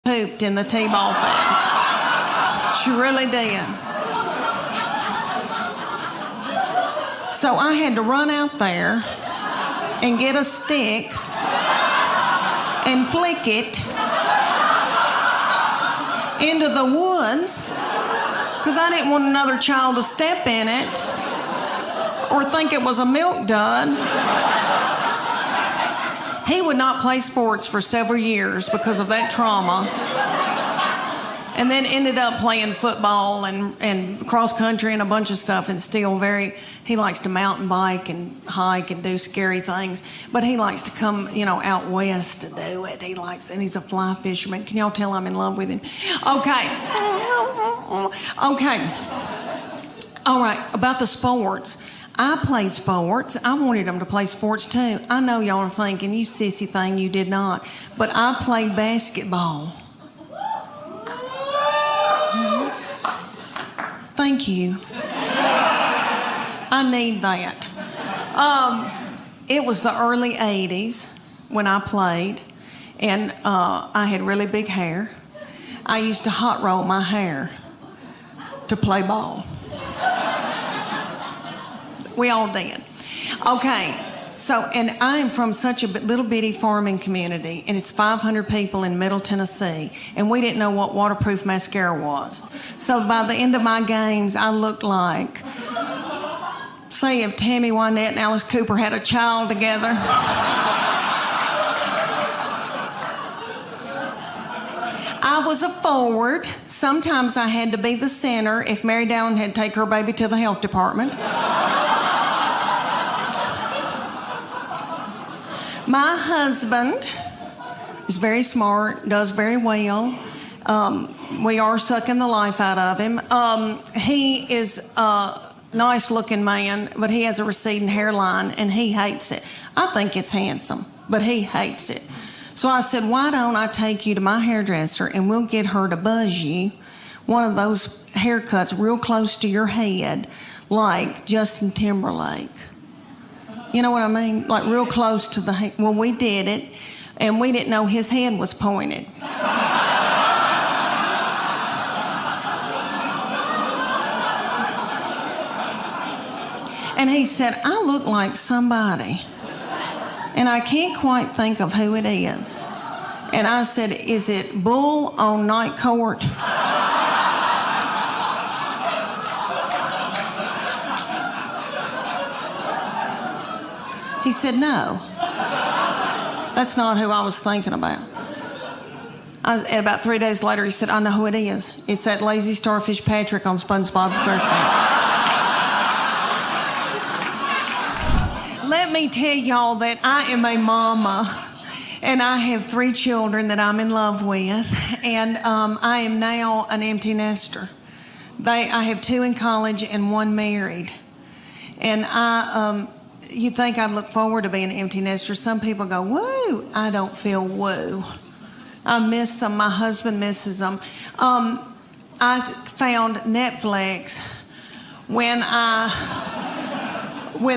pooped in the T-ball field. She really did. So I had to run out there and get a stick and flick it into the woods because I didn't want another child to step in it or think it was a milk dud. He would not play sports for several years because of that trauma. And then ended up playing football and cross country and a bunch of stuff, and still he likes to mountain bike and hike and do scary things, but he likes to come, out west to do it. And he's a fly fisherman. Can y'all tell I'm in love with him? Okay. All right, about the sports. I played sports. I wanted him to play sports too. I know y'all are thinking, you sissy thing, you did not. But I played basketball. Thank you. I need that. It was the early 80s when I played, and I had really big hair. I used to hot roll my hair to play ball. We all did. Okay, and I'm from such a little bitty farming community, and it's 500 people in Middle Tennessee, and we didn't know what waterproof mascara was. So by the end of my games, I looked like, say if Tammy Wynette and Alice Cooper had a child together. I was a forward. Sometimes I had to be the center if Mary Dowling had to take her baby to the health department. My husband is very smart, does very well. We are sucking the life out of him. He is a nice-looking man, but he has a receding hairline, and he hates it. I think it's handsome, but he hates it. So I said, why don't I take you to my hairdresser, and we'll get her to buzz you one of those haircuts real close to your head, like Justin Timberlake. You know what I mean? Like real close to the head. Well, we did it, and we didn't know his head was pointed. And he said, I look like somebody, and I can't quite think of who it is. And I said, is it Bull on Night Court? He said, no, that's not who I was thinking about. And about 3 days later, he said, I know who it is. It's that lazy starfish Patrick on SpongeBob SquarePants. Let me tell y'all that I am a mama, and I have 3 children that I'm in love with, and I am now an empty nester. I have 2 in college and 1 married. And you'd think I'd look forward to being an empty nester. Some people go, woo. I don't feel woo. I miss them. My husband misses them. I found Netflix when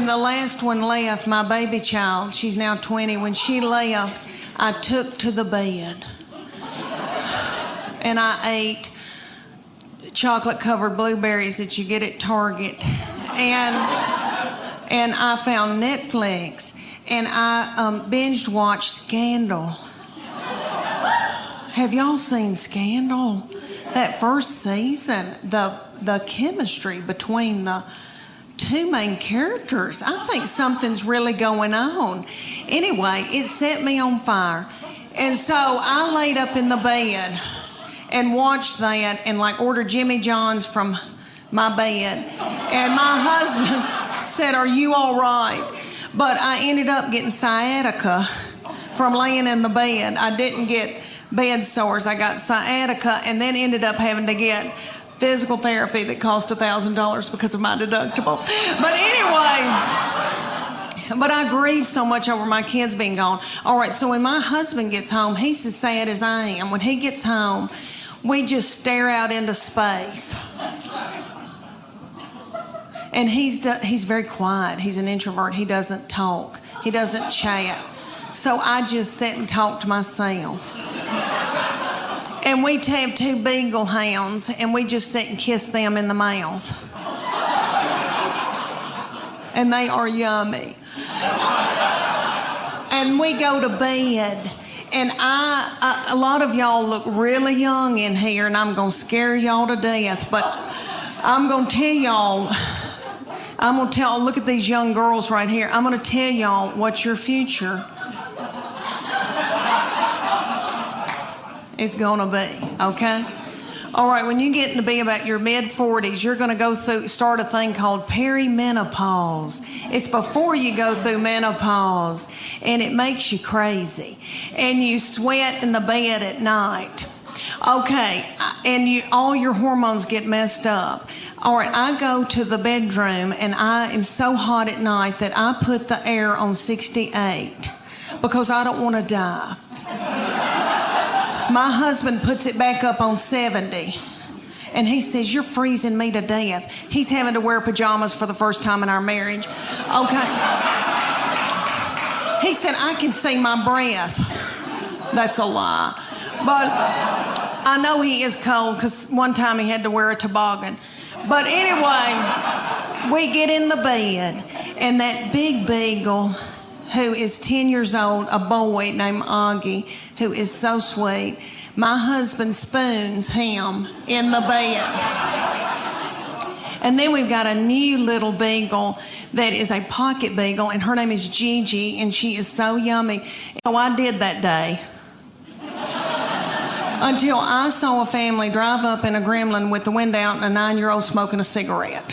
the last one left, my baby child, she's now 20, when she left, I took to the bed. And I ate chocolate-covered blueberries that you get at Target. And I found Netflix, and I binged watched Scandal. Have y'all seen Scandal? That first season, the chemistry between the 2 main characters, I think something's really going on. Anyway, it set me on fire. And so I laid up in the bed and watched that and ordered Jimmy John's from my bed. And my husband said, are you all right? But I ended up getting sciatica from laying in the bed. I didn't get bed sores. I got sciatica, and then ended up having to get physical therapy that cost $1,000 because of my deductible. But anyway, I grieve so much over my kids being gone. All right, so when my husband gets home, he's as sad as I am. When he gets home, we just stare out into space. And he's very quiet. He's an introvert. He doesn't talk. He doesn't chat. So I just sit and talk to myself. And we have 2 beagle hounds, and we just sit and kiss them in the mouth. And they are yummy. And we go to bed, and a lot of y'all look really young in here, and I'm going to scare y'all to death, but I'm going to tell y'all, look at these young girls right here. I'm going to tell y'all what your future is going to be, okay? All right, when you get to be about your mid-40s, you're going to start a thing called perimenopause. It's before you go through menopause, and it makes you crazy. And you sweat in the bed at night. Okay, and all your hormones get messed up. All right, I go to the bedroom, and I am so hot at night that I put the air on 68 because I don't want to die. My husband puts it back up on 70. And he says, you're freezing me to death. He's having to wear pajamas for the first time in our marriage. Okay. He said, I can see my breath. That's a lie. But I know he is cold because one time he had to wear a toboggan. But anyway, we get in the bed, and that big beagle, who is 10 years old, a boy named Augie, who is so sweet. My husband spoons him in the bed. And then we've got a new little beagle that is a pocket beagle, and her name is Gigi, and she is so yummy. So I did that day. Until I saw a family drive up in a Gremlin with the window out and a 9-year-old smoking a cigarette.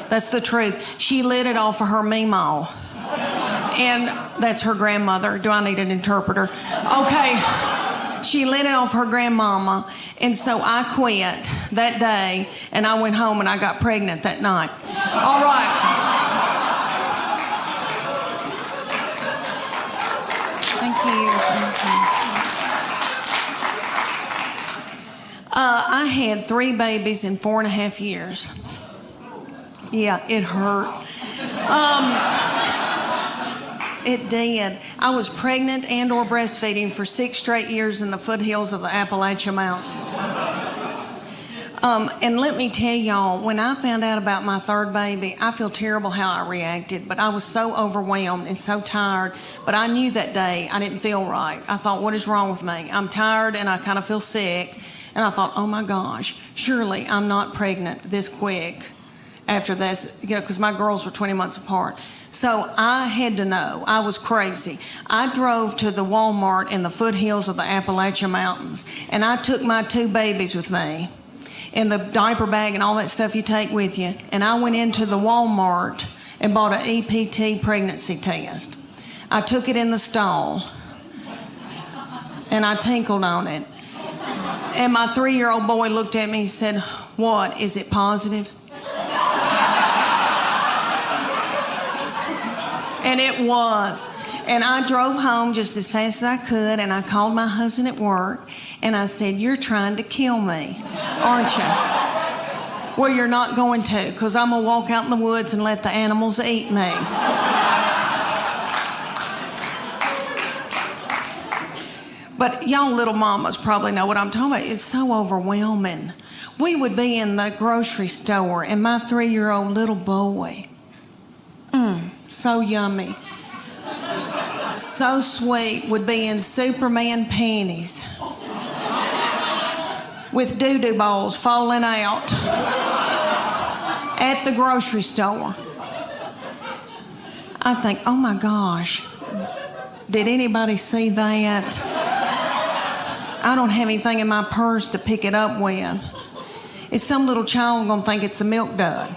That's the truth. She lit it off of her Meemaw. And that's her grandmother. Do I need an interpreter? Okay. She lit it off her grandmama. And so I quit that day, and I went home and I got pregnant that night. All right. Thank you. I had 3 babies in 4.5 years. Yeah, it hurt. It did. I was pregnant and or breastfeeding for 6 straight years in the foothills of the Appalachian Mountains. And let me tell y'all, when I found out about my 3rd baby, I feel terrible how I reacted, but I was so overwhelmed and so tired. But I knew that day I didn't feel right. I thought, what is wrong with me? I'm tired and I kind of feel sick. And I thought, oh my gosh, surely I'm not pregnant this quick after this, because my girls were 20 months apart. So I had to know. I was crazy. I drove to the Walmart in the foothills of the Appalachian Mountains, and I took my 2 babies with me in the diaper bag and all that stuff you take with you. And I went into the Walmart and bought an EPT pregnancy test. I took it in the stall, and I tinkled on it. And my 3-year-old boy looked at me and said, what, is it positive? And it was. And I drove home just as fast as I could, and I called my husband at work, and I said, you're trying to kill me, aren't you? Well, you're not going to, because I'm going to walk out in the woods and let the animals eat me. But y'all little mamas probably know what I'm talking about. It's so overwhelming. We would be in the grocery store, and my 3-year-old little boy, so yummy, so sweet, would be in Superman panties with doo-doo balls falling out at the grocery store. I think, oh my gosh, did anybody see that? I don't have anything in my purse to pick it up with. Is some little child going to think it's a milk dud?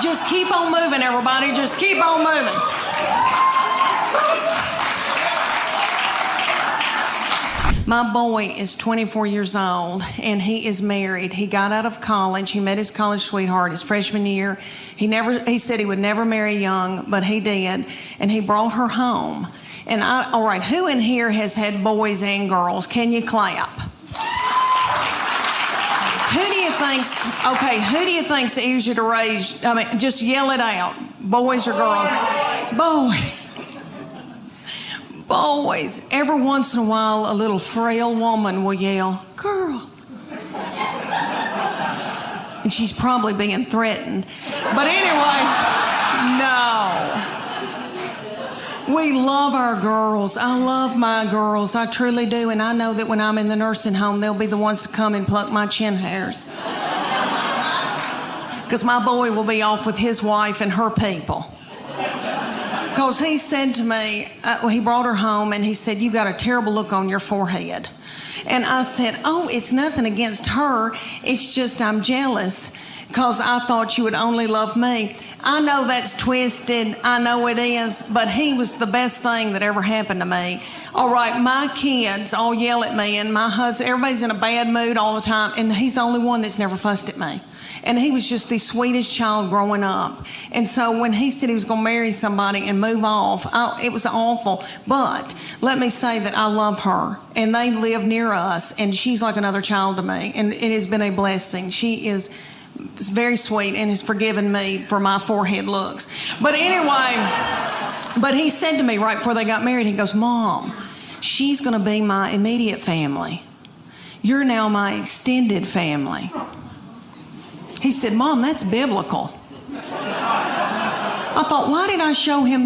Just keep on moving, everybody. Just keep on moving. My boy is 24 years old, and he is married. He got out of college. He met his college sweetheart his freshman year. He said he would never marry young, but he did, and he brought her home. And all right, who in here has had boys and girls? Can you clap? Who do you think's easier to raise? I mean, just yell it out. Boys or girls? Boys. boys, every once in a while, a little frail woman will yell, "Girl." And she's probably being threatened. But anyway, no. We love our girls. I love my girls. I truly do. And I know that when I'm in the nursing home, they'll be the ones to come and pluck my chin hairs. Because my boy will be off with his wife and her people. Because he said to me, he brought her home and he said, "You got a terrible look on your forehead." And I said, "Oh, it's nothing against her. It's just I'm jealous because I thought you would only love me." I know that's twisted. I know it is. But he was the best thing that ever happened to me. All right, my kids all yell at me and my husband, everybody's in a bad mood all the time. And he's the only one that's never fussed at me. And he was just the sweetest child growing up. And so when he said he was going to marry somebody and move off, it was awful. But let me say that I love her. And they live near us. And she's like another child to me. And it has been a blessing. She is very sweet and has forgiven me for my forehead looks. But anyway, but he said to me right before they got married, he goes, "Mom, she's going to be my immediate family. You're now my extended family." He said, "Mom, that's biblical." I thought, why did I show him